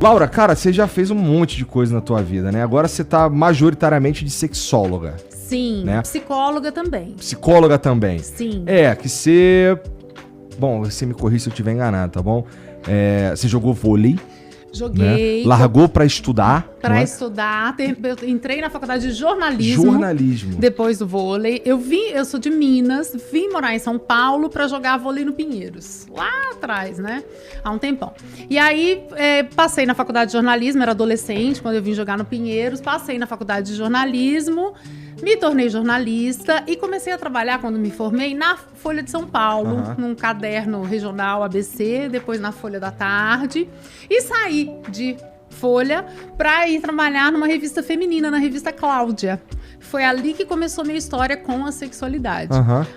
Laura, cara, você já fez um monte de coisa na tua vida, né? Agora você tá majoritariamente de sexóloga. Sim, né? Psicóloga também. Psicóloga também. Sim. Que você... Bom, você me corrija se eu estiver enganado, tá bom? Você jogou vôlei. Joguei. Né? Largou pra estudar. Pra estudar. Eu entrei na faculdade de jornalismo. Jornalismo. Depois do vôlei. Eu sou de Minas, vim morar em São Paulo pra jogar vôlei no Pinheiros. Lá atrás, né? Há um tempão. E aí, passei na faculdade de jornalismo, era adolescente, quando eu vim jogar no Pinheiros. Passei na faculdade de jornalismo, me tornei jornalista e comecei a trabalhar, quando me formei, na Folha de São Paulo, num caderno regional ABC, depois na Folha da Tarde. E saí de Folha para ir trabalhar numa revista feminina, na revista Cláudia. Foi ali que começou a minha história com a sexualidade.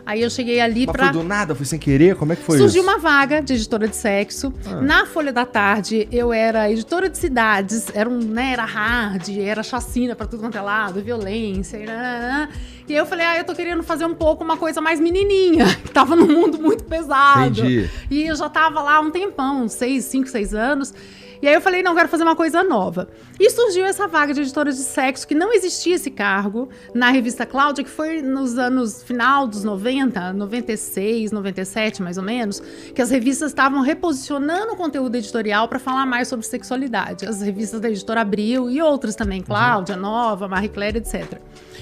Aí eu cheguei ali Mas foi do nada? Foi sem querer? Como é que foi Surgiu isso? uma vaga de editora de sexo. Na Folha da Tarde, eu era editora de cidades. Era hard, era chacina pra tudo quanto é lado, violência. E aí eu falei, eu tô querendo fazer uma coisa mais menininha. Que tava num mundo muito pesado. Entendi. E eu já tava lá há um tempão, 5, 6 anos. E aí eu falei, não, quero fazer uma coisa nova. E surgiu essa vaga de editora de sexo, que não existia esse cargo, na revista Cláudia, que foi nos anos final dos 90, 96, 97, mais ou menos, que as revistas estavam reposicionando o conteúdo editorial para falar mais sobre sexualidade. As revistas da editora Abril e outras também, Cláudia, Nova, Marie Claire, etc.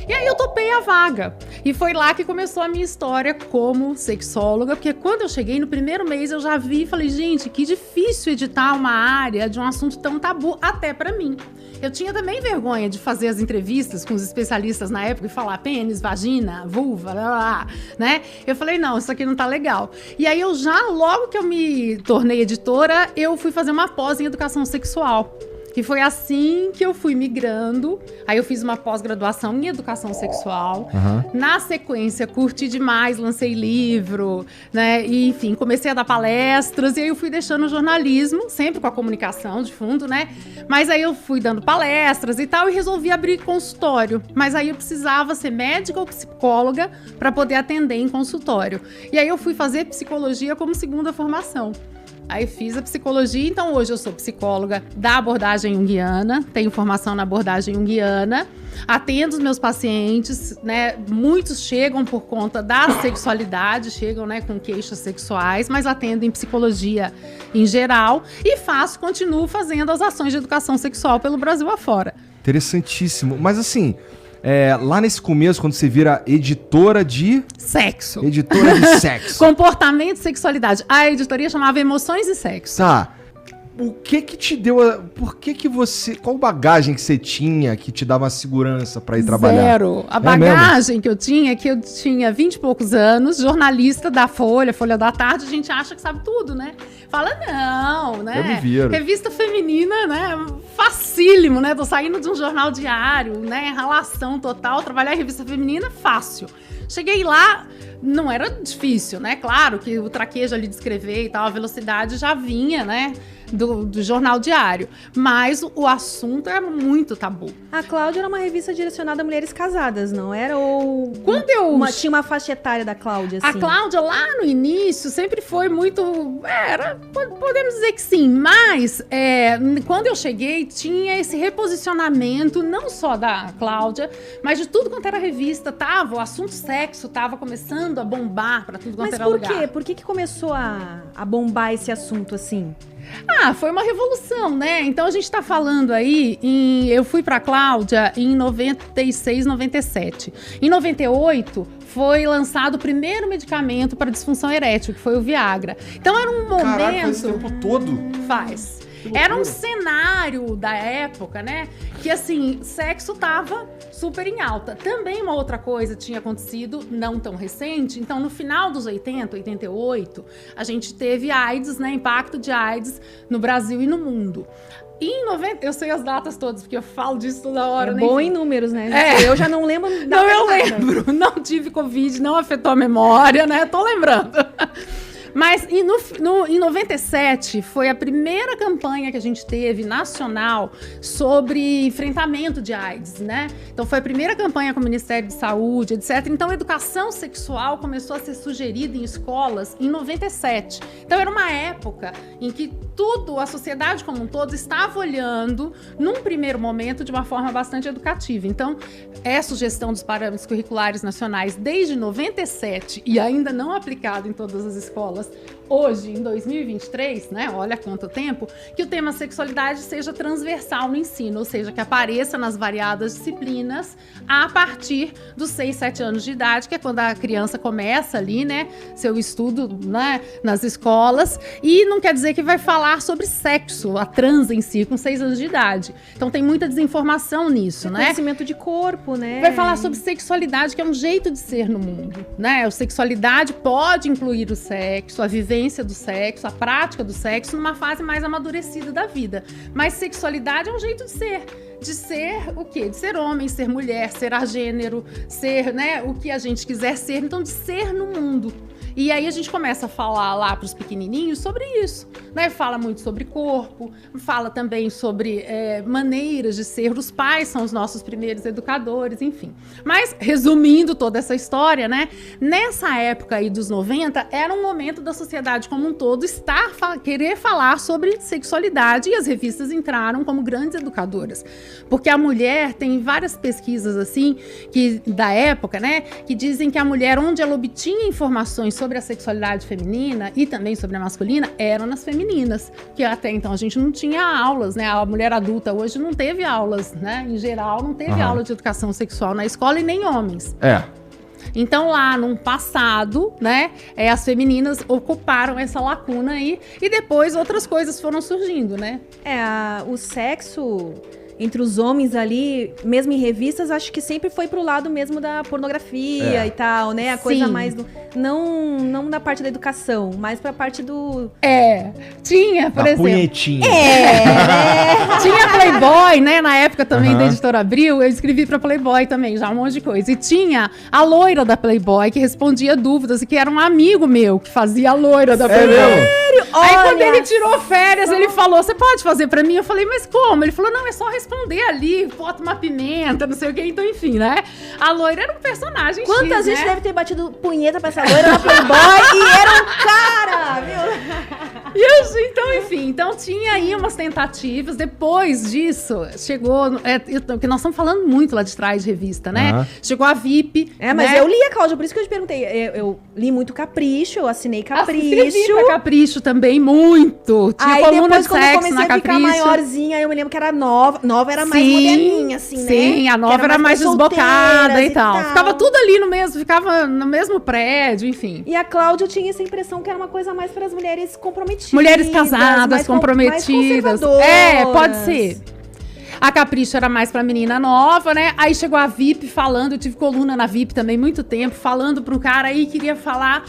E aí eu topei a vaga. E foi lá que começou a minha história como sexóloga, porque quando eu cheguei, no primeiro mês, eu já vi e falei, gente, que difícil editar uma área de um assunto tão tabu, até pra mim. Eu tinha também vergonha de fazer as entrevistas com os especialistas na época e falar pênis, vagina, vulva, né? Eu falei, não, isso aqui não tá legal. E aí logo que eu me tornei editora, eu fui fazer uma pós em educação sexual. E foi assim que eu fui migrando. Aí eu fiz uma pós-graduação em educação sexual. Na sequência, curti demais, lancei livro, né? E, enfim, comecei a dar palestras. E aí eu fui deixando o jornalismo, sempre com a comunicação de fundo, né? Mas aí eu fui dando palestras e tal, e resolvi abrir consultório. Mas aí eu precisava ser médica ou psicóloga para poder atender em consultório. E aí eu fui fazer psicologia como segunda formação. Aí fiz a psicologia, então hoje eu sou psicóloga da abordagem junguiana, tenho formação na abordagem junguiana, atendo os meus pacientes, né? Muitos chegam por conta da sexualidade, chegam, né, com queixas sexuais, mas atendo em psicologia em geral e continuo fazendo as ações de educação sexual pelo Brasil afora. Interessantíssimo. Mas assim, lá nesse começo, quando você vira editora de... Sexo. Editora de sexo. Comportamento e sexualidade. A editoria chamava Emoções e Sexo. Tá. O que te deu... Por que você... Qual bagagem que você tinha que te dava uma segurança pra ir trabalhar? Zero. A bagagem que eu tinha é que eu tinha 20 e poucos anos, jornalista da Folha da Tarde, a gente acha que sabe tudo, né? Fala, não, né? Eu me viro. Revista feminina, né? Facílimo, né? Tô saindo de um jornal diário, né? Ralação total, trabalhar em revista feminina, fácil. Cheguei lá, não era difícil, né? Claro que o traquejo ali de escrever e tal, a velocidade já vinha, né? Do jornal diário. Mas o assunto era muito tabu. A Cláudia era uma revista direcionada a mulheres casadas, não era? Ou quando tinha uma faixa etária da Cláudia, assim? A Cláudia, lá no início, sempre foi muito... podemos dizer que sim. Mas, quando eu cheguei, tinha esse reposicionamento, não só da Cláudia, mas de tudo quanto era revista. O assunto sexo tava começando a bombar pra tudo quanto era lugar. Mas por quê? Por que começou a bombar esse assunto, assim? Foi uma revolução, né? Então a gente tá falando aí eu fui pra Cláudia em 96, 97. Em 98 foi lançado o primeiro medicamento para disfunção erétil, que foi o Viagra. Então era um momento... Caraca, faz esse tempo todo? Faz. Era um cenário da época, né? Que, assim, sexo tava super em alta. Também uma outra coisa tinha acontecido, não tão recente. Então, no final dos 80, 88, a gente teve AIDS, né? Impacto de AIDS no Brasil e no mundo. Em 90, eu sei as datas todas, porque eu falo disso toda hora. Bom em números, né? Eu já não lembro. Não, eu lembro. Não tive Covid, não afetou a memória, né? Tô lembrando. Mas em 97 foi a primeira campanha que a gente teve nacional sobre enfrentamento de AIDS, né? Então foi a primeira campanha com o Ministério de Saúde, etc. Então a educação sexual começou a ser sugerida em escolas em 97. Então era uma época em que tudo, a sociedade como um todo, estava olhando, num primeiro momento, de uma forma bastante educativa. Então, é sugestão dos parâmetros curriculares nacionais desde 97 e ainda não aplicado em todas as escolas, hoje, em 2023, né, olha quanto tempo, que o tema sexualidade seja transversal no ensino, ou seja, que apareça nas variadas disciplinas a partir dos 6, 7 anos de idade, que é quando a criança começa ali, né, seu estudo, né, nas escolas, e não quer dizer que vai falar sobre sexo, a trans em si, com 6 anos de idade. Então tem muita desinformação nisso, né? Conhecimento de corpo, né? Vai falar sobre sexualidade, que é um jeito de ser no mundo, né? A sexualidade pode incluir o sexo, a vivência do sexo, a prática do sexo numa fase mais amadurecida da vida. Mas sexualidade é um jeito de ser. De ser o quê? De ser homem, ser mulher, ser agênero, ser, né, o que a gente quiser ser. Então, de ser no mundo. E aí a gente começa a falar lá para os pequenininhos sobre isso, né? Fala muito sobre corpo, fala também sobre maneiras de ser. Os pais são os nossos primeiros educadores, enfim. Mas, resumindo toda essa história, né? Nessa época aí dos 90, era um momento da sociedade como um todo querer falar sobre sexualidade, e as revistas entraram como grandes educadoras. Porque a mulher, tem várias pesquisas assim, da época, né? Que dizem que a mulher, onde ela obtinha informações sobre a sexualidade feminina e também sobre a masculina, eram nas femininas, que até então a gente não tinha aulas, né? A mulher adulta hoje não teve aulas, né? Em geral, não teve aula de educação sexual na escola, e nem homens. Então, lá no passado, né, as femininas ocuparam essa lacuna aí, e depois outras coisas foram surgindo, né? O sexo entre os homens ali, mesmo em revistas, acho que sempre foi pro lado mesmo da pornografia e tal, né? A coisa mais não da parte da educação, mas pra parte do... Tinha, por exemplo... punhetinha. Tinha Playboy, né? Na época também da Editora Abril, eu escrevi pra Playboy também, já um monte de coisa. E tinha a loira da Playboy, que respondia dúvidas, e que era um amigo meu, que fazia a loira da Playboy. Mesmo? Aí quando ele tirou férias, ele falou, você pode fazer pra mim? Eu falei, mas como? Ele falou, não, é só responder ali, bota uma pimenta, não sei o que. Então, enfim, né? A loira era um personagem Quantas X, vezes né? deve ter batido punheta pra essa loira na Playboy e era um cara, viu? Então, enfim, então tinha aí umas tentativas. Depois disso, chegou... que nós estamos falando muito lá de trás de revista, né? Chegou a VIP. Mas né? eu li a Cláudia, por isso que eu te perguntei. Eu li muito Capricho, eu assinei Capricho. Escrevi pra Capricho também, muito. Tinha coluna de quando sexo eu comecei na a ficar Capricho. maiorzinha, eu me lembro que era Nova. Nova era mais moderninha, assim, né? Sim, a Nova era mais desbocada e tal. Ficava tudo ali no mesmo, ficava no mesmo prédio, enfim. E a Cláudia, eu tinha essa impressão que era uma coisa mais para as mulheres comprometidas. Mulheres casadas, comprometidas. Pode ser. A Capricho era mais pra menina nova, né? Aí chegou a VIP falando, eu tive coluna na VIP também muito tempo, falando pro cara aí, queria falar...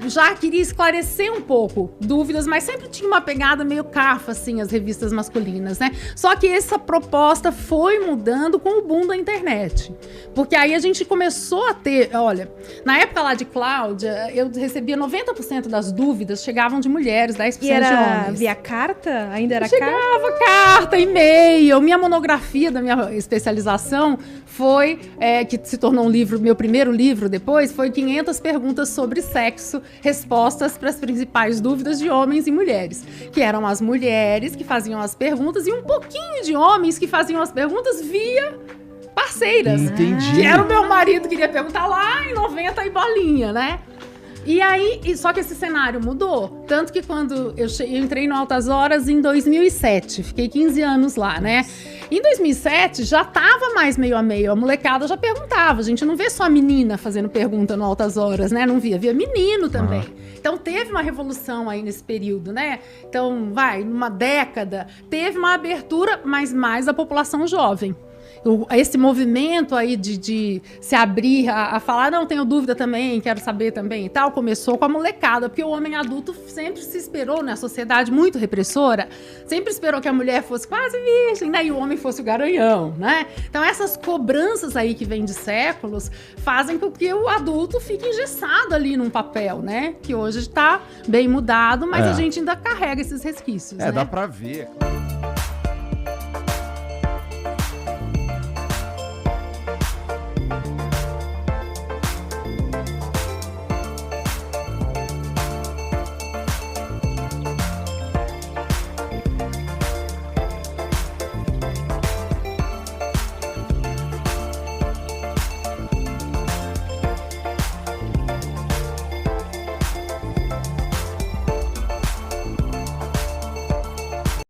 Já queria esclarecer um pouco dúvidas, mas sempre tinha uma pegada meio cafa, assim, as revistas masculinas, né? Só que essa proposta foi mudando com o boom da internet. Porque aí a gente começou a ter... Olha, na época lá de Cláudia, eu recebia 90% das dúvidas, chegavam de mulheres, 10% e era de homens. Via carta? Ainda era Chegava carta, e-mail. Minha monografia da minha especialização foi, que se tornou um livro, meu primeiro livro depois, foi 500 perguntas sobre sexo, respostas para as principais dúvidas de homens e mulheres, que eram as mulheres que faziam as perguntas e um pouquinho de homens que faziam as perguntas via parceiras. Entendi. Que era o meu marido, queria perguntar lá em 90 e bolinha, né? E aí, só que esse cenário mudou. Tanto que quando eu entrei no Altas Horas em 2007, fiquei 15 anos lá, né? Em 2007, já tava mais meio a meio. A molecada já perguntava. A gente não vê só a menina fazendo pergunta no Altas Horas, né? Não via menino também. Então, teve uma revolução aí nesse período, né? Então, numa década, teve uma abertura, mas mais da população jovem. Esse movimento aí de se abrir a falar, não, tenho dúvida também, quero saber também e tal, começou com a molecada, porque o homem adulto sempre se esperou, né, a sociedade muito repressora, sempre esperou que a mulher fosse quase virgem, né, e o homem fosse o garanhão, né? Então essas cobranças aí que vêm de séculos fazem com que o adulto fique engessado ali num papel, né, que hoje está bem mudado, mas a gente ainda carrega esses resquícios, né? Dá pra ver.